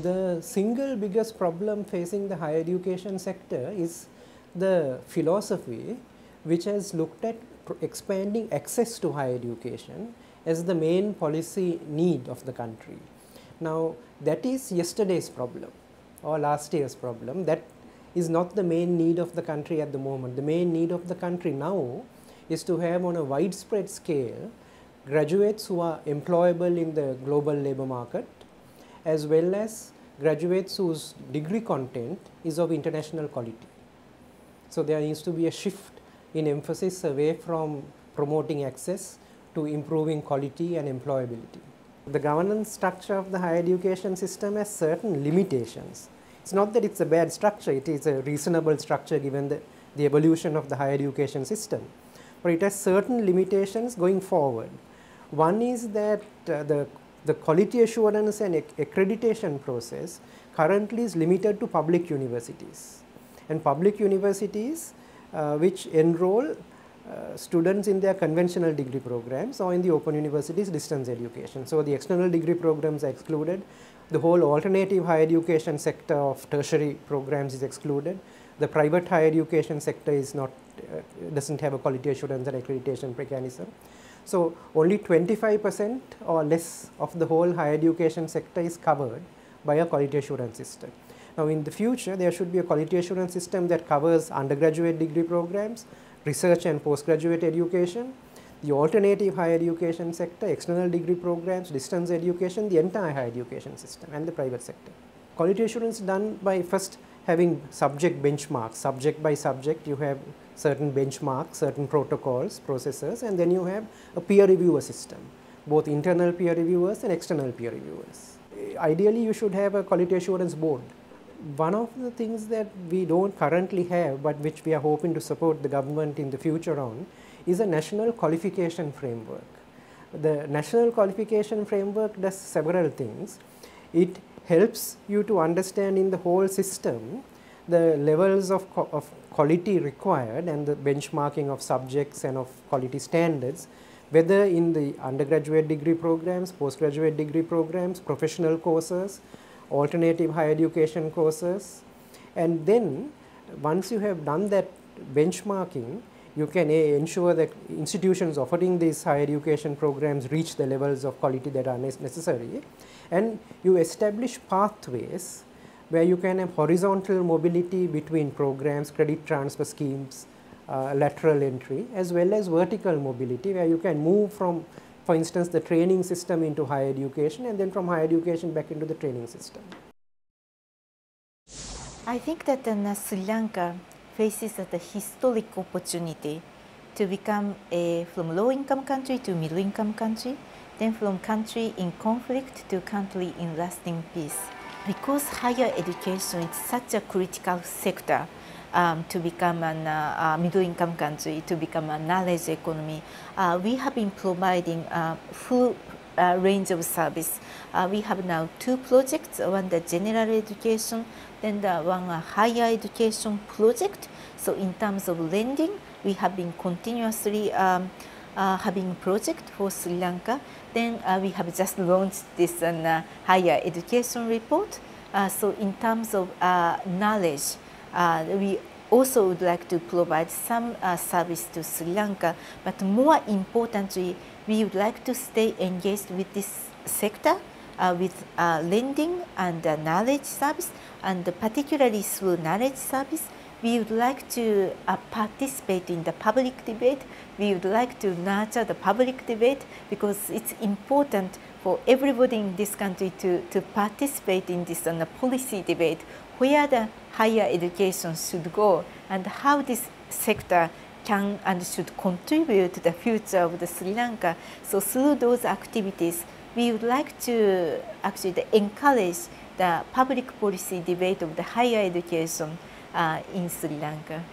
The single biggest problem facing the higher education sector is the philosophy which has looked at expanding access to higher education as the main policy need of the country. Now, that is yesterday's problem or last year's problem. That is not the main need of the country at the moment. The main need of the country now is to have on a widespread scale graduates who are employable in the global labor market, as well as graduates whose degree content is of international quality. So, there needs to be a shift in emphasis away from promoting access to improving quality and employability. The governance structure of the higher education system has certain limitations. It is not that it is a bad structure, it is a reasonable structure given the evolution of the higher education system, but it has certain limitations going forward. One is that the quality assurance and accreditation process currently is limited to public universities, and public universities which enroll students in their conventional degree programs or in the open universities distance education. So, the external degree programs are excluded, the whole alternative higher education sector of tertiary programs is excluded, the private higher education sector is not does not have a quality assurance and accreditation mechanism. So, only 25% or less of the whole higher education sector is covered by a quality assurance system. Now, in the future there should be a quality assurance system that covers undergraduate degree programs, research and postgraduate education, the alternative higher education sector, external degree programs, distance education, the entire higher education system and the private sector. Quality assurance is done by first having subject benchmarks, subject by subject you have certain benchmarks, certain protocols, processes, and then you have a peer reviewer system, both internal peer reviewers and external peer reviewers. Ideally, you should have a quality assurance board. One of the things that we don't currently have, but which we are hoping to support the government in the future on, is a national qualification framework. The national qualification framework does several things. It helps you to understand in the whole system the levels of quality required and the benchmarking of subjects and of quality standards, whether in the undergraduate degree programs, postgraduate degree programs, professional courses, alternative higher education courses. And then once you have done that benchmarking, you can ensure that institutions offering these higher education programs reach the levels of quality that are necessary, and you establish pathways where you can have horizontal mobility between programs, credit transfer schemes, lateral entry, as well as vertical mobility where you can move from, for instance, the training system into higher education and then from higher education back into the training system. I think that Sri Lanka faces the historic opportunity to become from low income country to middle income country, then from country in conflict to country in lasting peace. Because higher education is such a critical sector to become a middle income country, to become a knowledge economy, we have been providing a full range of service. We have now 2 projects, one the general education, then the one higher education project. So in terms of lending, we have been continuously having project for Sri Lanka. Then we have just launched this higher education report. So in terms of knowledge, we also would like to provide some service to Sri Lanka, but more importantly, we would like to stay engaged with this sector with lending and knowledge service, and particularly through knowledge service, we would like to participate in the public debate. We would like to nurture the public debate because it's important for everybody in this country to participate in this policy debate, where the higher education should go and how this sector can and should contribute to the future of the Sri Lanka. So through those activities, we would like to actually encourage the public policy debate of the higher education in Sri Lanka.